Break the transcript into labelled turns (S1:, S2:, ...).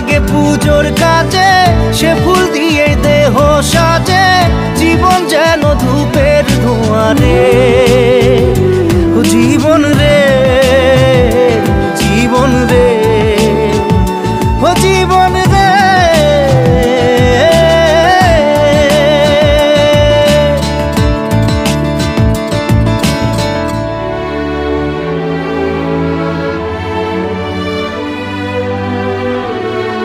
S1: লাগে পুজোর কাজে, সে ফুল দিয়ে দেহ সাজে, জীবন যেন ধূপের ধোঁয়ারে। ও জীবন রে, জীবন রে, ও জীবন